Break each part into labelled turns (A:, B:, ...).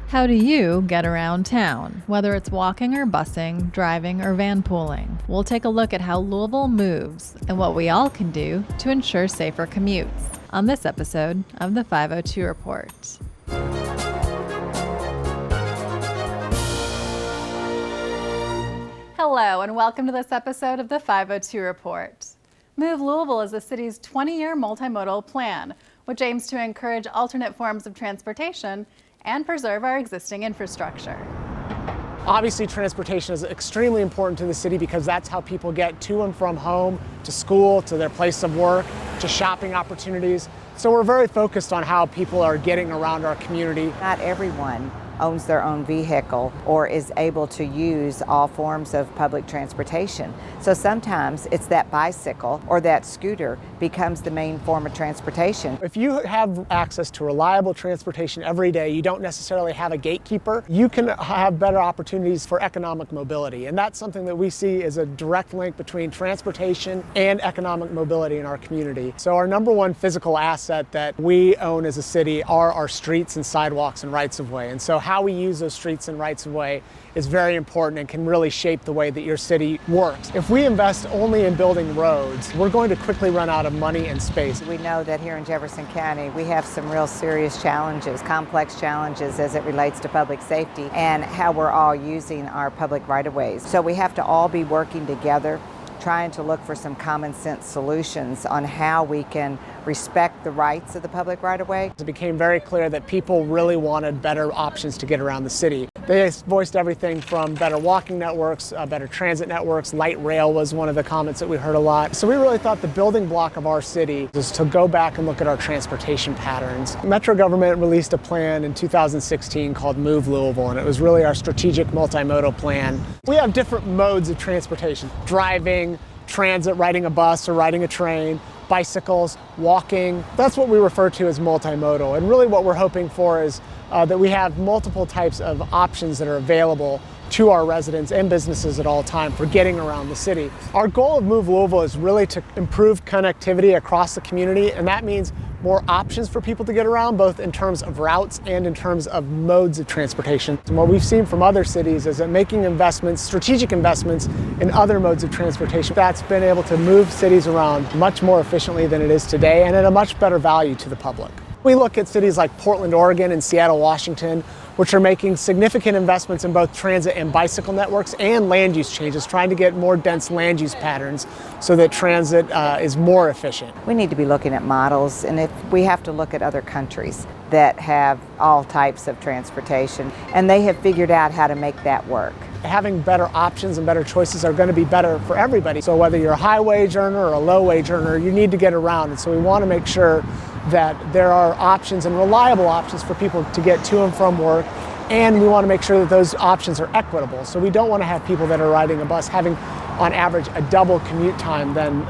A: How do you get around town? Whether it's walking or busing, driving or van pooling, we'll take a look at how Louisville moves and what we all can do to ensure safer commutes on this episode of the 502 Report. Hello and welcome to this episode of the 502 Report. Move Louisville is the city's 20-year multimodal plan, which aims to encourage alternate forms of transportation and preserve our existing infrastructure.
B: Obviously, transportation is extremely important to the city because that's how people get to and from home, to school, to their place of work, to shopping opportunities. So we're very focused on how people are getting around our community.
C: Not everyone owns their own vehicle or is able to use all forms of public transportation. So sometimes it's that bicycle or that scooter becomes the main form of transportation.
B: If you have access to reliable transportation every day, you don't necessarily have a gatekeeper, you can have better opportunities for economic mobility. And that's something that we see as a direct link between transportation and economic mobility in our community. So our number one physical asset that we own as a city are our streets and sidewalks and rights of way. And so how we use those streets and rights of way is very important and can really shape the way that your city works. If we invest only in building roads, we're going to quickly run out of money and space.
C: We know that here in Jefferson County, we have some real serious challenges, complex challenges as it relates to public safety and how we're all using our public right-of-ways. So we have to all be working together, trying to look for some common sense solutions on how we can respect the rights of the public right-of-way.
B: It became very clear that people really wanted better options to get around the city. They voiced everything from better walking networks, better transit networks, light rail was one of the comments that we heard a lot. So we really thought the building block of our city was to go back and look at our transportation patterns. Metro government released a plan in 2016 called Move Louisville, and it was really our strategic multimodal plan. We have different modes of transportation: driving, transit, riding a bus or riding a train, bicycles, walking. That's what we refer to as multimodal. And really what we're hoping for is that we have multiple types of options that are available to our residents and businesses at all time for getting around the city. Our goal of Move Louisville is really to improve connectivity across the community, and that means more options for people to get around, both in terms of routes and in terms of modes of transportation. And what we've seen from other cities is that making investments, strategic investments in other modes of transportation, that's been able to move cities around much more efficiently than it is today and at a much better value to the public. We look at cities like Portland, Oregon and Seattle, Washington, which are making significant investments in both transit and bicycle networks and land use changes, trying to get more dense land use patterns so that transit is more efficient.
C: We need to be looking at models, and if we have to look at other countries that have all types of transportation, and they have figured out how to make that work.
B: Having better options and better choices are going to be better for everybody. So whether you're a high wage earner or a low wage earner, you need to get around. And so we want to make sure that there are options and reliable options for people to get to and from work. And we want to make sure that those options are equitable. So we don't want to have people that are riding a bus having on average a double commute time than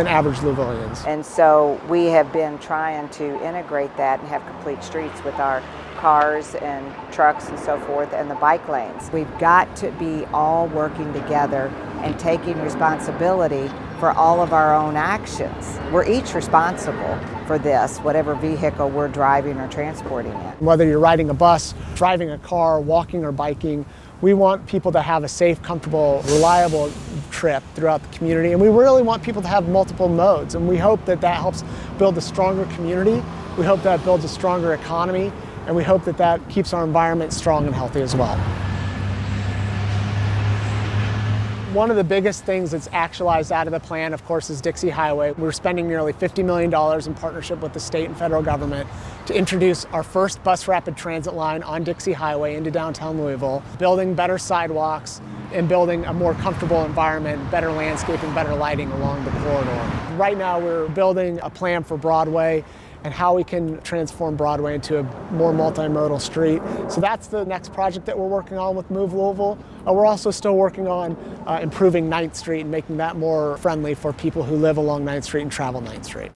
B: average Louisvillians.
C: And so we have been trying to integrate that and have complete streets with our cars and trucks and so forth, and the bike lanes. We've got to be all working together and taking responsibility for all of our own actions. We're each responsible for this, whatever vehicle we're driving or transporting in.
B: Whether you're riding a bus, driving a car, walking or biking, we want people to have a safe, comfortable, reliable trip throughout the community, and we really want people to have multiple modes, and we hope that that helps build a stronger community. We hope that builds a stronger economy, and we hope that that keeps our environment strong and healthy as well. One of the biggest things that's actualized out of the plan, of course, is Dixie Highway. We're spending nearly $50 million in partnership with the state and federal government to introduce our first bus rapid transit line on Dixie Highway into downtown Louisville, building better sidewalks and building a more comfortable environment, better landscaping, better lighting along the corridor. Right now, we're building a plan for Broadway and how we can transform Broadway into a more multimodal street. So that's the next project that we're working on with Move Louisville. We're also still working on improving 9th Street and making that more friendly for people who live along 9th Street and travel 9th Street.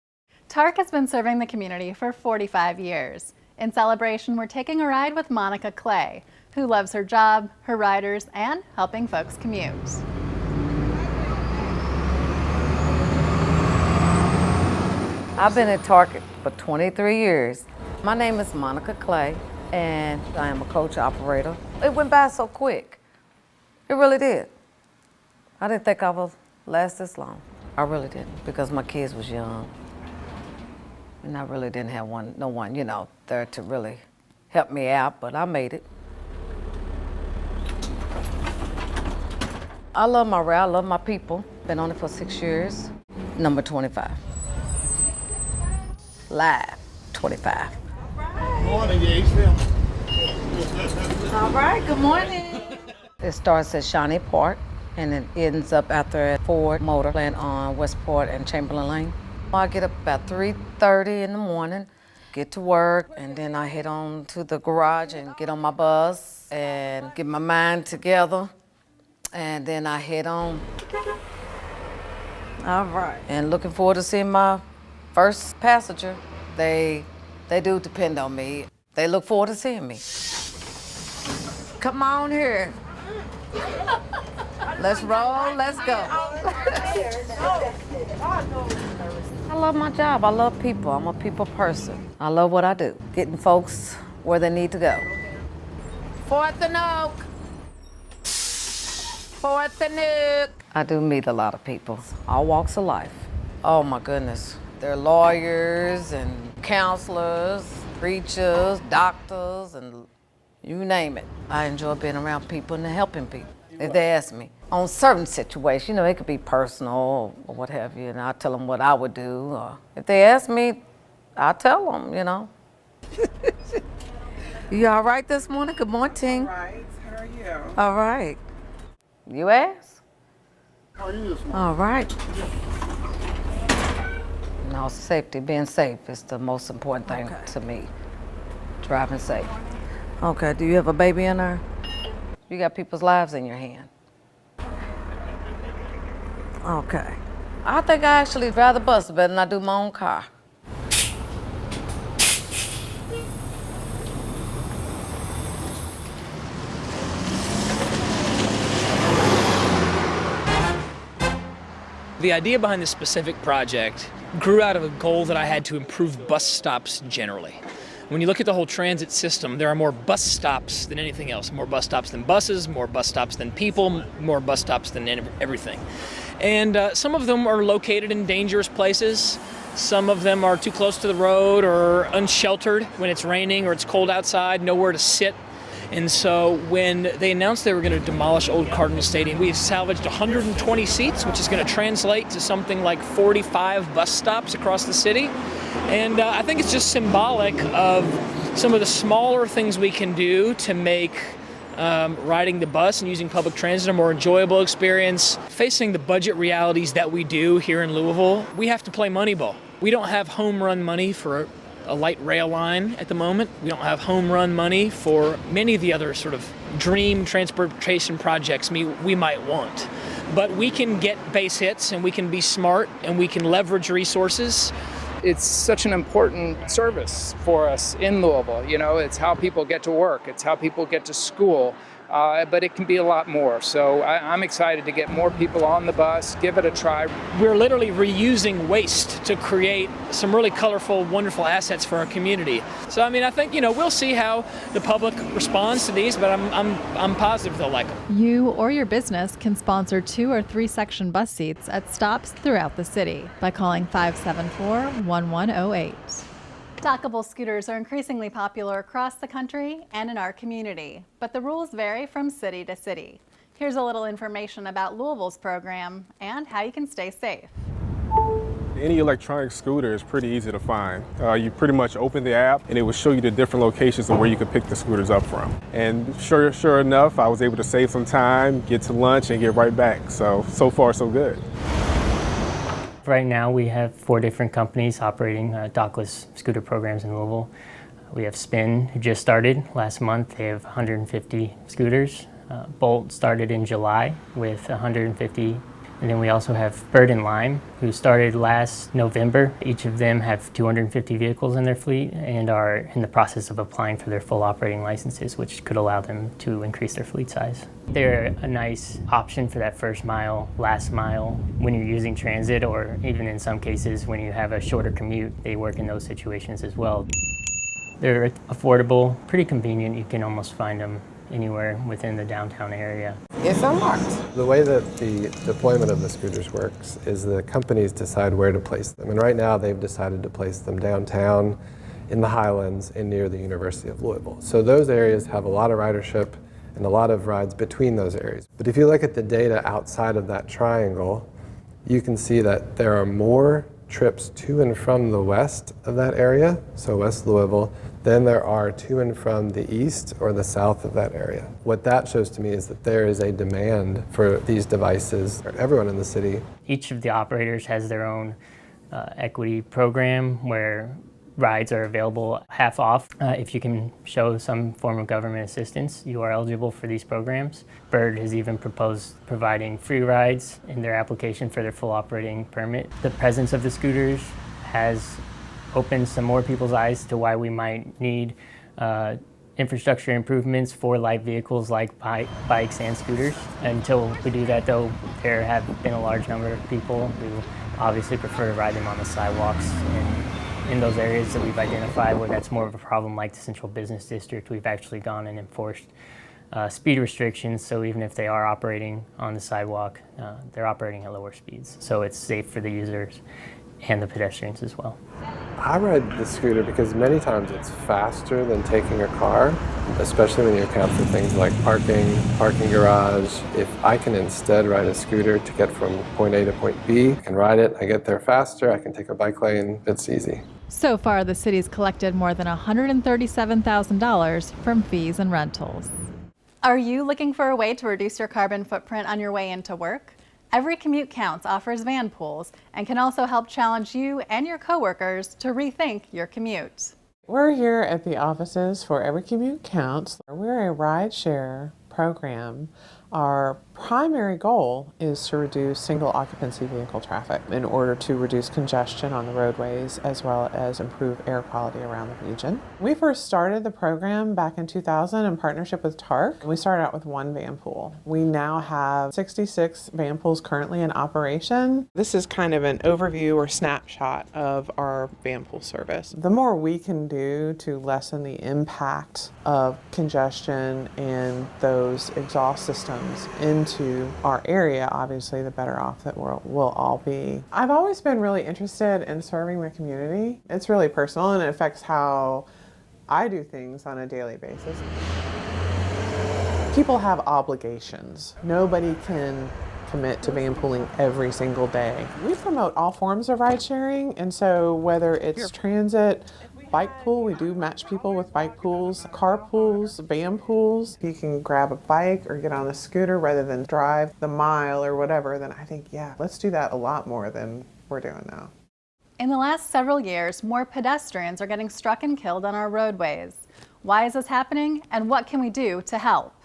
A: TARC has been serving the community for 45 years. In celebration, we're taking a ride with Monica Clay, who loves her job, her riders, and helping folks commute.
D: I've been at TARC for 23 years. My name is Monica Clay. and I am a coach operator. It went by so quick. It really did. I didn't think I would last this long. I really didn't, because my kids was young. And I really didn't have no one, there to really help me out, but I made it. I love my route, I love my people. Been on it for 6 years. Number 25. Live 25.
E: Good morning, Yates family.
D: All right, good morning. It starts at Shawnee Park and it ends up after Ford Motor Plant on Westport and Chamberlain Lane. I get up about 3:30 in the morning, get to work, and then I head on to the garage and get on my bus and get my mind together, and then I head on. All right. And looking forward to seeing my first passenger. They do depend on me. They look forward to seeing me. Come on here. Let's roll, let's go. I love my job, I love people, I'm a people person. I love what I do, getting folks where they need to go. 4th and Oak. 4th and Oak. I do meet a lot of people, all walks of life. Oh my goodness, they're lawyers and counselors, preachers, doctors, and you name it. I enjoy being around people and helping people. If they ask me, on certain situations, it could be personal or what have you, and I tell them what I would do. Or if they ask me, I tell them, You all right this morning? Good morning.
E: All right, how are you?
D: All right. You ask?
E: How are you this morning?
D: All right. No, safety, being safe is the most important thing to me. Driving safe. Okay, do you have a baby in there? You got people's lives in your hand. Okay. I think I actually drive the bus better than I do my own car.
F: The idea behind this specific project grew out of a goal that I had to improve bus stops generally. When you look at the whole transit system, there are more bus stops than anything else. More bus stops than buses, more bus stops than people, more bus stops than everything. And some of them are located in dangerous places. Some of them are too close to the road or unsheltered when it's raining or it's cold outside, nowhere to sit. And so when they announced they were going to demolish Old Cardinal Stadium, we have salvaged 120 seats, which is going to translate to something like 45 bus stops across the city. And I think it's just symbolic of some of the smaller things we can do to make riding the bus and using public transit a more enjoyable experience. Facing the budget realities that we do here in Louisville, we have to play Moneyball. We don't have home run money for a light rail line at the moment. We don't have home run money for many of the other sort of dream transportation projects we might want. But we can get base hits and we can be smart and we can leverage resources.
G: It's such an important service for us in Louisville. It's how people get to work, it's how people get to school, but it can be a lot more. So I'm excited to get more people on the bus, give it a try.
F: We're literally reusing waste to create some really colorful, wonderful assets for our community. So I think we'll see how the public responds to these, but I'm positive they'll like them.
A: You or your business can sponsor 2 or 3 section bus seats at stops throughout the city by calling 574-1108. Dockable scooters are increasingly popular across the country and in our community, but the rules vary from city to city. Here's a little information about Louisville's program and how you can stay safe.
H: Any electronic scooter is pretty easy to find. You pretty much open the app and it will show you the different locations of where you can pick the scooters up from. And sure enough, I was able to save some time, get to lunch, and get right back. So far so good.
I: Right now we have 4 different companies operating dockless scooter programs in Louisville. We have Spin, who just started last month. They have 150 scooters. Bolt started in July with 150. And then we also have Bird and Lime, who started last November. Each of them have 250 vehicles in their fleet and are in the process of applying for their full operating licenses, which could allow them to increase their fleet size. They're a nice option for that first mile, last mile, when you're using transit, or even in some cases when you have a shorter commute. They work in those situations as well. They're affordable, pretty convenient. You can almost find them anywhere within the downtown area.
E: It's unlocked.
J: The way that the deployment of the scooters works is the companies decide where to place them. And right now they've decided to place them downtown, in the Highlands, and near the University of Louisville. So those areas have a lot of ridership and a lot of rides between those areas. But if you look at the data outside of that triangle, you can see that there are more trips to and from the west of that area, so West Louisville, than there are to and from the east or the south of that area. What that shows to me is that there is a demand for these devices for everyone in the city.
I: Each of the operators has their own equity program where rides are available half off. If you can show some form of government assistance, you are eligible for these programs. Bird has even proposed providing free rides in their application for their full operating permit. The presence of the scooters has opened some more people's eyes to why we might need infrastructure improvements for light vehicles like bikes and scooters. Until we do that, though, there have been a large number of people who obviously prefer to ride them on the sidewalks. And in those areas that we've identified where that's more of a problem, like the Central Business District, we've actually gone and enforced speed restrictions. So even if they are operating on the sidewalk, they're operating at lower speeds. So it's safe for the users and the pedestrians as well.
J: I ride the scooter because many times it's faster than taking a car, especially when you account for things like parking garage. If I can instead ride a scooter to get from point A to point B, I can ride it, I get there faster, I can take a bike lane, it's easy.
A: So far, the city's collected more than $137,000 from fees and rentals. Are you looking for a way to reduce your carbon footprint on your way into work? Every Commute Counts offers van pools and can also help challenge you and your coworkers to rethink your commute.
K: We're here at the offices for Every Commute Counts. We're a ride-share program. Our primary goal is to reduce single occupancy vehicle traffic in order to reduce congestion on the roadways as well as improve air quality around the region. We first started the program back in 2000 in partnership with TARC. We started out with one van pool. We now have 66 van pools currently in operation. This is kind of an overview or snapshot of our van pool service. The more we can do to lessen the impact of congestion and those exhaust systems into our area, obviously the better off that we'll all be. I've always been really interested in serving the community. It's really personal and it affects how I do things on a daily basis. People have obligations. Nobody can commit to van pooling every single day. We promote all forms of ride sharing, and so whether it's transit, bike pool, we do match people with bike pools, car pools, van pools. You can grab a bike or get on a scooter rather than drive the mile or whatever, then I think, yeah, let's do that a lot more than we're doing now.
A: In the last several years, more pedestrians are getting struck and killed on our roadways. Why is this happening, and what can we do to help?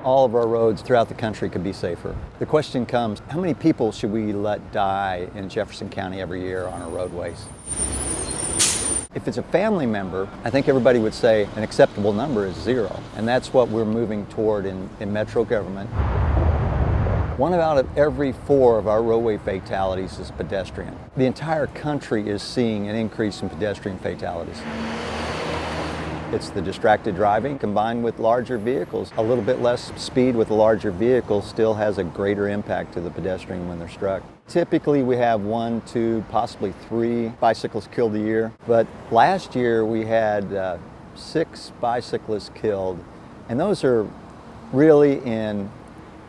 L: All of our roads throughout the country could be safer. The question comes, how many people should we let die in Jefferson County every year on our roadways? If it's a family member, I think everybody would say an acceptable number is 0. And that's what we're moving toward in metro government. 1 out of every 4 of our roadway fatalities is pedestrian. The entire country is seeing an increase in pedestrian fatalities. It's the distracted driving combined with larger vehicles. A little bit less speed with a larger vehicle still has a greater impact to the pedestrian when they're struck. Typically we have 1, 2, possibly 3 bicyclists killed a year, but last year we had 6 bicyclists killed, and those are really in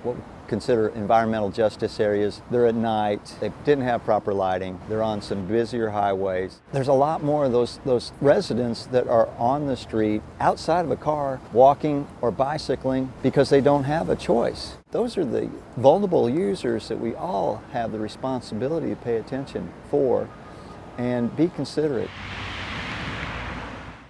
L: what we consider environmental justice areas. They're at night, they didn't have proper lighting, they're on some busier highways. There's a lot more of those residents that are on the street outside of a car walking or bicycling because they don't have a choice. Those are the vulnerable users that we all have the responsibility to pay attention for and be considerate.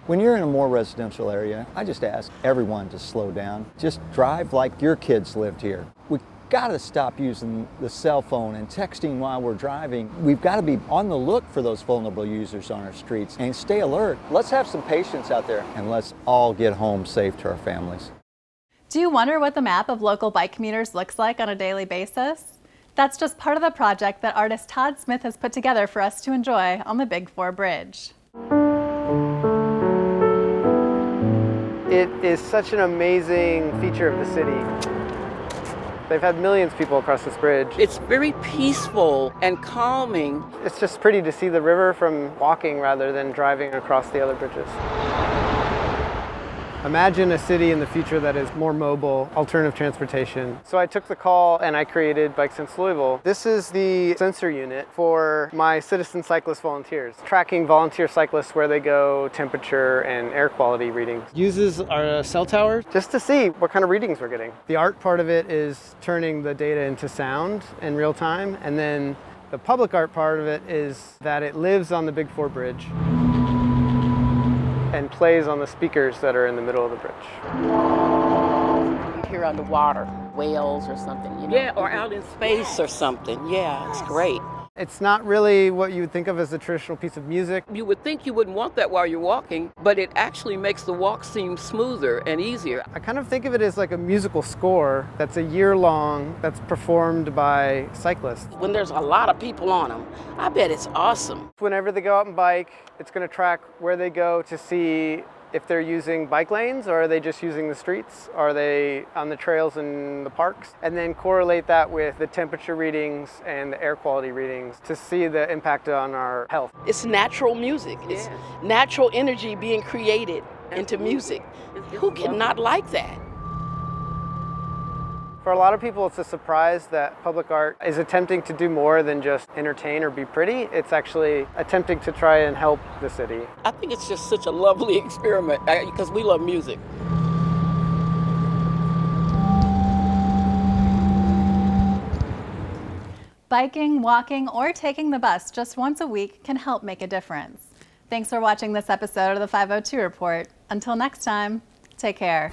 L: When you're in a more residential area, I just ask everyone to slow down. Just drive like your kids lived here. We've got to stop using the cell phone and texting while we're driving. We've got to be on the look for those vulnerable users on our streets and stay alert. Let's have some patience out there and let's all get home safe to our families.
A: Do you wonder what the map of local bike commuters looks like on a daily basis? That's just part of the project that artist Todd Smith has put together for us to enjoy on the Big 4 Bridge.
M: It is such an amazing feature of the city. They've had millions of people across this bridge.
N: It's very peaceful and calming.
M: It's just pretty to see the river from walking rather than driving across the other bridges. Imagine a city in the future that is more mobile, alternative transportation. So I took the call and I created Bike Sense Louisville. This is the sensor unit for my citizen cyclist volunteers, tracking volunteer cyclists where they go, temperature and air quality readings. Uses our cell tower just to see what kind of readings we're getting. The art part of it is turning the data into sound in real time, and then the public art part of it is that it lives on the Big Four Bridge and plays on the speakers that are in the middle of the bridge.
N: Here underwater, whales or something, you know? Yeah, or out in space or something. Yeah, it's great.
M: It's not really what you would think of as a traditional piece of music.
N: You would think you wouldn't want that while you're walking, but it actually makes the walk seem smoother and easier.
M: I kind of think of it as like a musical score that's a year long, that's performed by cyclists.
N: When there's a lot of people on them, I bet it's awesome.
M: Whenever they go out and bike, it's going to track where they go to see if they're using bike lanes, or are they just using the streets? Are they on the trails in the parks? And then correlate that with the temperature readings and the air quality readings to see the impact on our health.
N: It's natural music. It's natural energy being created into music. Who cannot like that?
M: For a lot of people, it's a surprise that public art is attempting to do more than just entertain or be pretty. It's actually attempting to try and help the city.
N: I think it's just such a lovely experiment because we love music.
A: Biking, walking, or taking the bus just once a week can help make a difference. Thanks for watching this episode of the 502 Report. Until next time, take care.